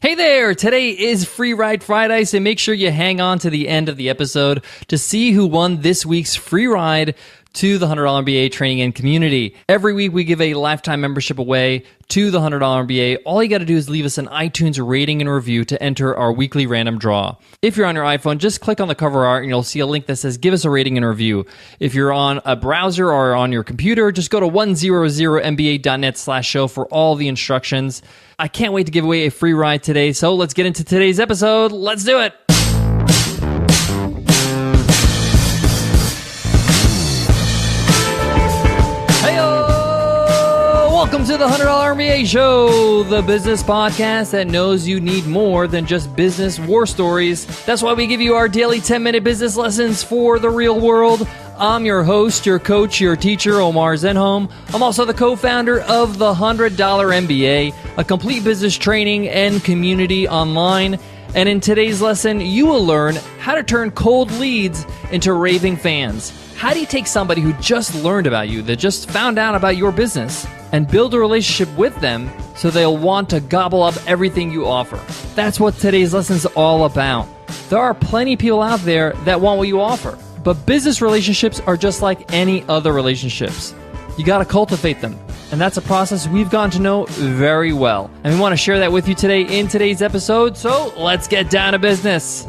Hey there! Today is Free Ride Friday, so make sure you hang on to the end of the episode to see who won this week's free ride to the $100 MBA Training Community. Every week we give a lifetime membership away to the $100 MBA. All you got to do is leave us an iTunes rating and review to enter our weekly random draw. If you're on your iPhone, just click on the cover art and you'll see a link that says give us a rating and review. If you're on a browser or on your computer, just go to 100mba.net/show for all the instructions. I can't wait to give away a free ride today, so let's get into today's episode. Let's do it! Welcome to the $100 MBA Show, the business podcast that knows you need more than just business war stories. That's why we give you our daily 10-minute business lessons for the real world. I'm your host, your coach, your teacher, Omar Zenhom. I'm also the co-founder of the $100 MBA, a complete business training and community online. And in today's lesson, you will learn how to turn cold leads into raving fans. How do you take somebody who just learned about you, that just found out about your business, and build a relationship with them so they'll want to gobble up everything you offer? That's what today's lesson is all about. There are plenty of people out there that want what you offer, but business relationships are just like any other relationships. You got to cultivate them, and that's a process we've gotten to know very well. And we want to share that with you today in today's episode, so let's get down to business.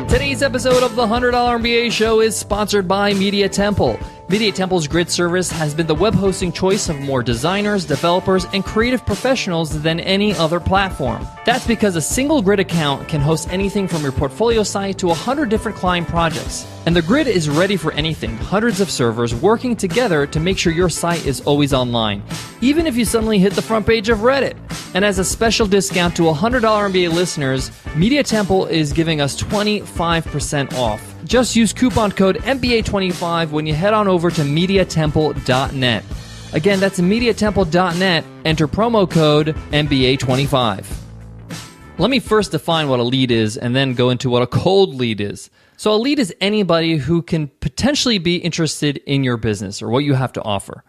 Today's episode of the $100 MBA Show is sponsored by Media Temple. Media Temple's grid service has been the web hosting choice of more designers, developers, and creative professionals than any other platform. That's because a single grid account can host anything from your portfolio site to 100 different client projects. And the grid is ready for anything, hundreds of servers working together to make sure your site is always online, even if you suddenly hit the front page of Reddit. And as a special discount to $100 MBA listeners, Media Temple is giving us 25% off. Just use coupon code MBA25 when you head on over to MediaTemple.net. Again, that's MediaTemple.net. Enter promo code MBA25. Let me first define what a lead is and then go into what a cold lead is. So a lead is anybody who can potentially be interested in your business or what you have to offer.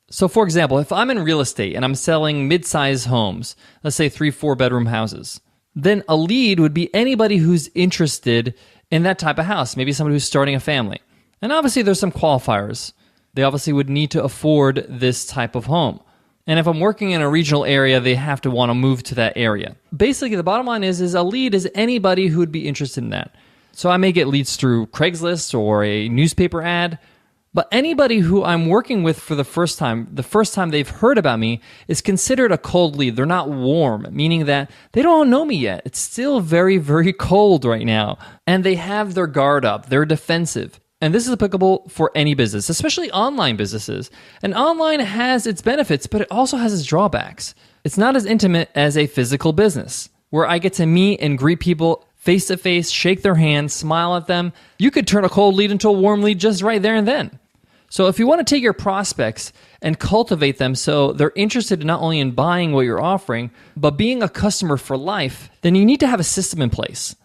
So for example, if I'm in real estate and I'm selling mid-size homes, let's say 3-4 bedroom houses, then a lead would be anybody who's interested in that type of house, maybe somebody who's starting a family. And obviously there's some qualifiers. They obviously would need to afford this type of home. And if I'm working in a regional area, they have to want to move to that area. Basically, the bottom line is a lead is anybody who would be interested in that. So I may get leads through Craigslist or a newspaper ad, but anybody who I'm working with for the first time they've heard about me is considered a cold lead. They're not warm, meaning that they don't know me yet. It's still very, very cold right now. And they have their guard up. They're defensive. And this is applicable for any business, especially online businesses. And online has its benefits, but it also has its drawbacks. It's not as intimate as a physical business, where I get to meet and greet people face to face, shake their hands, smile at them. You could turn a cold lead into a warm lead just right there and then. So if you want to take your prospects and cultivate them so they're interested not only in buying what you're offering, but being a customer for life, then you need to have a system in place.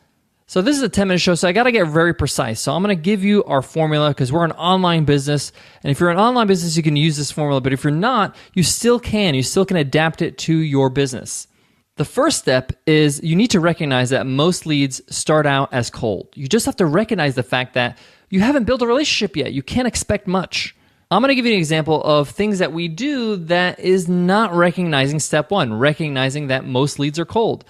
So this is a 10-minute show, so I got to get very precise. So I'm going to give you our formula because we're an online business. And if you're an online business, you can use this formula. But if you're not, you still can. You still can adapt it to your business. The first step is you need to recognize that most leads start out as cold. You just have to recognize the fact that you haven't built a relationship yet. You can't expect much. I'm going to give you an example of things that we do that is not recognizing step one, recognizing that most leads are cold.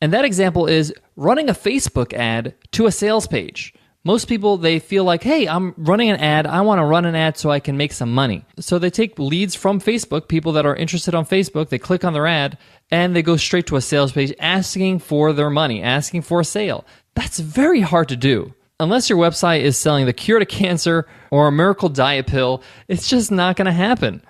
And that example is running a Facebook ad to a sales page. Most people, they feel like, hey, I'm running an ad. I want to run an ad so I can make some money. So they take leads from Facebook, people that are interested on Facebook, they click on their ad, and they go straight to a sales page asking for their money, asking for a sale. That's very hard to do. Unless your website is selling the cure to cancer or a miracle diet pill, it's just not going to happen.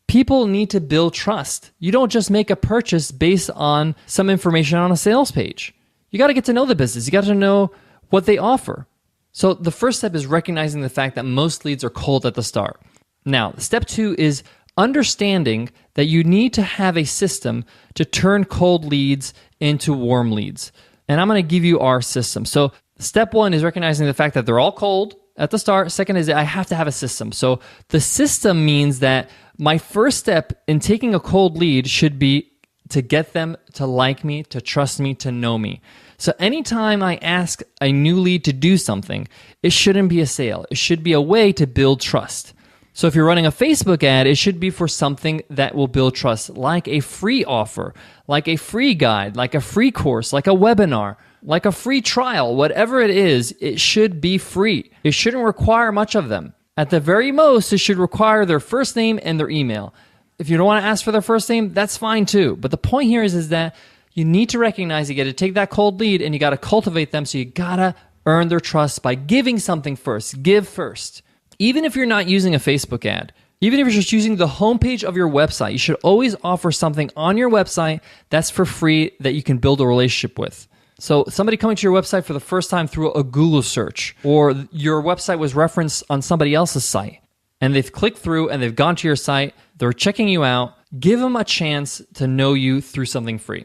People need to build trust. You don't just make a purchase based on some information on a sales page. You got to get to know the business. You got to know what they offer. So the first step is recognizing the fact that most leads are cold at the start. Now, step two is understanding that you need to have a system to turn cold leads into warm leads. And I'm going to give you our system. So step one is recognizing the fact that they're all cold at the start. Second is that I have to have a system. So the system means that my first step in taking a cold lead should be to get them to like me, to trust me, to know me. So anytime I ask a new lead to do something, it shouldn't be a sale. It should be a way to build trust. So if you're running a Facebook ad, it should be for something that will build trust, like a free offer, like a free guide, like a free course, like a webinar, like a free trial. Whatever it is, it should be free. It shouldn't require much of them. At the very most, it should require their first name and their email. If you don't want to ask for their first name, that's fine too. But the point here is that you need to recognize you got to take that cold lead and you got to cultivate them. So you got to earn their trust by giving something first. Give first. Even if you're not using a Facebook ad, even if you're just using the homepage of your website, you should always offer something on your website that's for free that you can build a relationship with. So somebody coming to your website for the first time through a Google search, or your website was referenced on somebody else's site, and they've clicked through and they've gone to your site, they're checking you out, give them a chance to know you through something free.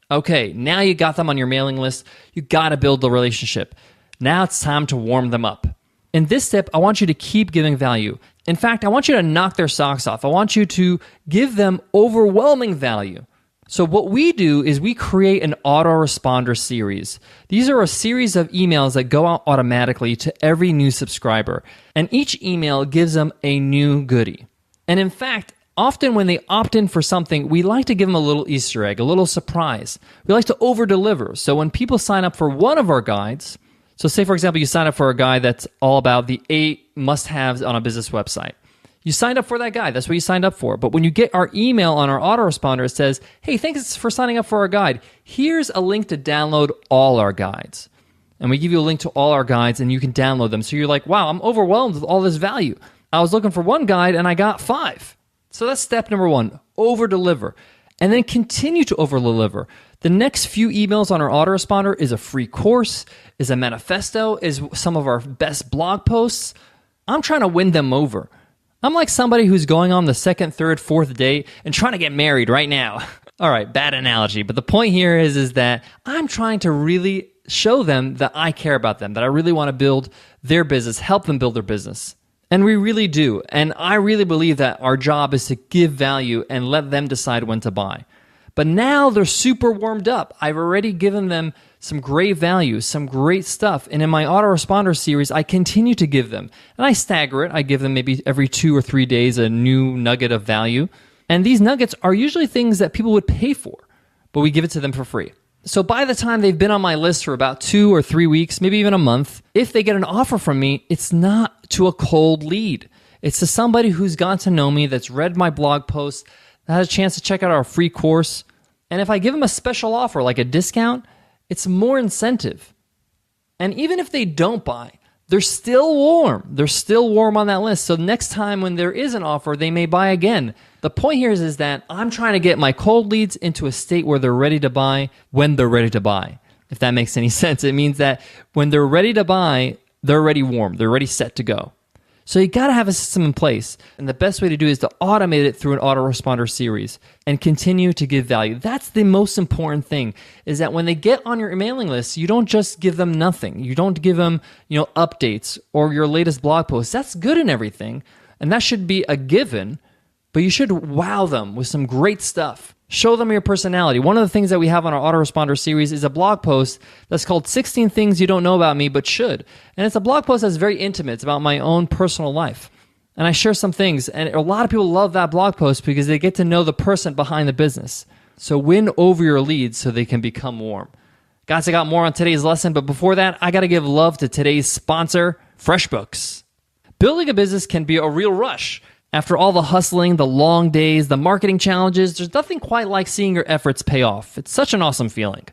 Okay, now you got them on your mailing list, you got to build the relationship. Now it's time to warm them up. In this step, I want you to keep giving value. In fact, I want you to knock their socks off. I want you to give them overwhelming value. So what we do is we create an autoresponder series. These are a series of emails that go out automatically to every new subscriber. And each email gives them a new goodie. And in fact, often when they opt in for something, we like to give them a little Easter egg, a little surprise. We like to over-deliver. So when people sign up for one of our guides, so say, for example, you sign up for a guide that's all about the 8 must-haves on a business website. You signed up for that guide. That's what you signed up for. But when you get our email on our autoresponder, it says, hey, thanks for signing up for our guide. Here's a link to download all our guides. And we give you a link to all our guides, and you can download them. So you're like, wow, I'm overwhelmed with all this value. I was looking for one guide, and I got 5. So that's step number 1, over-deliver. And then continue to over-deliver. The next few emails on our autoresponder is a free course, is a manifesto, is some of our best blog posts. I'm trying to win them over. I'm like somebody who's going on the 2nd, 3rd, 4th date and trying to get married right now. All right, bad analogy, but the point here is that I'm trying to really show them that I care about them, that I really want to build their business, help them build their business. And we really do. And I really believe that our job is to give value and let them decide when to buy. But now they're super warmed up. I've already given them some great value, some great stuff. And in my autoresponder series, I continue to give them. And I stagger it. I give them maybe every 2 or 3 days a new nugget of value. And these nuggets are usually things that people would pay for, but we give it to them for free. So by the time they've been on my list for about 2 or 3 weeks, maybe even a month, if they get an offer from me, it's not to a cold lead. It's to somebody who's gotten to know me, that's read my blog post, that has a chance to check out our free course. And if I give them a special offer, like a discount, it's more incentive. And even if they don't buy, they're still warm. They're still warm on that list. So next time when there is an offer, they may buy again. The point here is that I'm trying to get my cold leads into a state where they're ready to buy when they're ready to buy. If that makes any sense, it means that when they're ready to buy, they're already warm. They're already set to go. So you got to have a system in place. And the best way to do is to automate it through an autoresponder series and continue to give value. That's the most important thing, is that when they get on your mailing list, you don't just give them nothing. You don't give them, updates or your latest blog post. That's good and everything. And that should be a given, but you should wow them with some great stuff. Show them your personality. One of the things that we have on our autoresponder series is a blog post that's called 16 Things You Don't Know About Me But Should. And it's a blog post that's very intimate. It's about my own personal life. And I share some things. And a lot of people love that blog post because they get to know the person behind the business. So win over your leads so they can become warm. Guys, I got more on today's lesson. But before that, I got to give love to today's sponsor, FreshBooks. Building a business can be a real rush. After all the hustling, the long days, the marketing challenges, there's nothing quite like seeing your efforts pay off. It's such an awesome feeling.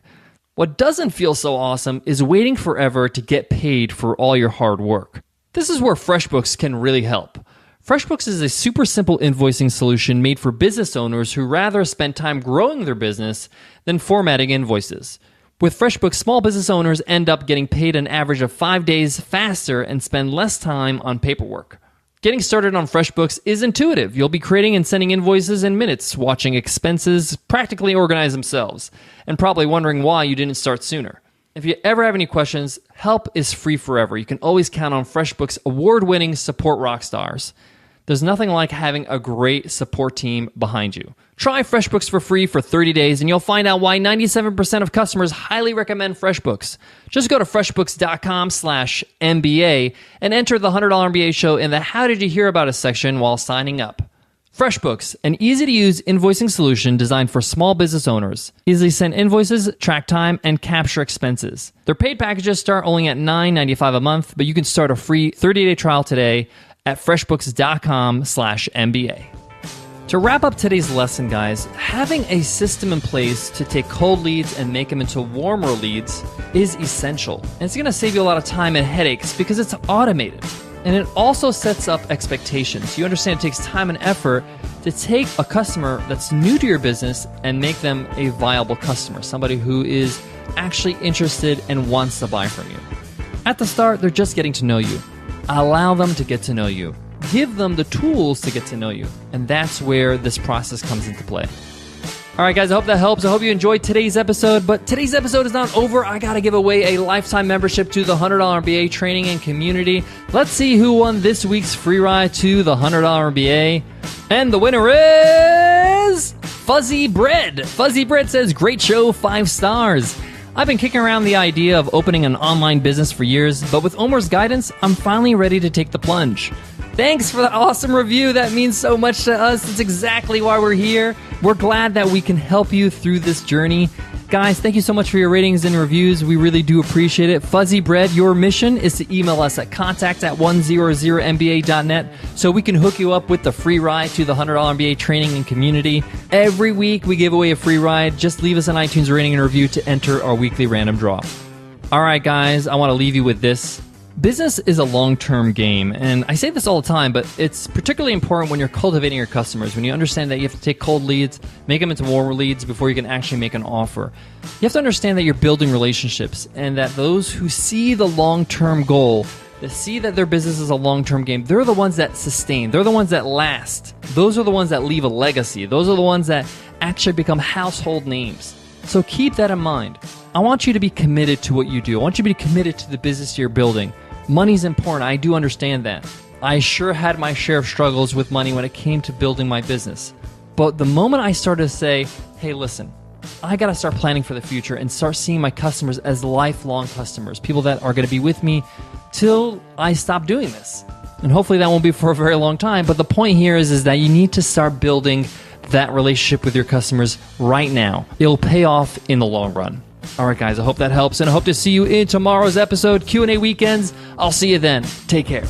What doesn't feel so awesome is waiting forever to get paid for all your hard work. This is where FreshBooks can really help. FreshBooks is a super simple invoicing solution made for business owners who rather spend time growing their business than formatting invoices. With FreshBooks, small business owners end up getting paid an average of 5 days faster and spend less time on paperwork. Getting started on FreshBooks is intuitive. You'll be creating and sending invoices in minutes, watching expenses practically organize themselves, and probably wondering why you didn't start sooner. If you ever have any questions, help is free forever. You can always count on FreshBooks' award-winning support rock stars. There's nothing like having a great support team behind you. Try FreshBooks for free for 30 days, and you'll find out why 97% of customers highly recommend FreshBooks. Just go to freshbooks.com/MBA and enter the $100 MBA show in the How Did You Hear About Us section while signing up. FreshBooks, an easy-to-use invoicing solution designed for small business owners. Easily send invoices, track time, and capture expenses. Their paid packages start only at $9.95 a month, but you can start a free 30-day trial today at freshbooks.com/MBA. To wrap up today's lesson, guys, having a system in place to take cold leads and make them into warmer leads is essential. And it's going to save you a lot of time and headaches because it's automated. And it also sets up expectations. You understand it takes time and effort to take a customer that's new to your business and make them a viable customer, somebody who is actually interested and wants to buy from you. At the start, they're just getting to know you. Allow them to get to know you. Give them the tools to get to know you. And that's where this process comes into play. All right, guys, I hope that helps. I hope you enjoyed today's episode. But today's episode is not over. I got to give away a lifetime membership to the $100 MBA Training and Community. Let's see who won this week's free ride to the $100 MBA. And the winner is Fuzzy Bread. Fuzzy Bread says, great show, 5 stars. I've been kicking around the idea of opening an online business for years, but with Omar's guidance, I'm finally ready to take the plunge. Thanks for that awesome review. That means so much to us. It's exactly why we're here. We're glad that we can help you through this journey. Guys, thank you so much for your ratings and reviews. We really do appreciate it. Fuzzy Bread, your mission is to email us at contact@100mba.net so we can hook you up with the free ride to the $100 MBA Training and Community. Every week we give away a free ride. Just leave us an iTunes rating and review to enter our weekly random draw. All right, guys, I want to leave you with this. Business is a long-term game, and I say this all the time, but it's particularly important when you're cultivating your customers, when you understand that you have to take cold leads, make them into warmer leads before you can actually make an offer. You have to understand that you're building relationships, and that those who see the long-term goal, that see that their business is a long-term game, they're the ones that sustain. They're the ones that last. Those are the ones that leave a legacy. Those are the ones that actually become household names. So keep that in mind. I want you to be committed to what you do. I want you to be committed to the business you're building. Money's important. I do understand that. I sure had my share of struggles with money when it came to building my business. But the moment I started to say, hey, listen, I got to start planning for the future and start seeing my customers as lifelong customers, people that are going to be with me till I stop doing this. And hopefully that won't be for a very long time. But the point here is that you need to start building that relationship with your customers right now. It'll pay off in the long run. All right, guys, I hope that helps, and I hope to see you in tomorrow's episode, Q&A weekends. I'll see you then. Take care.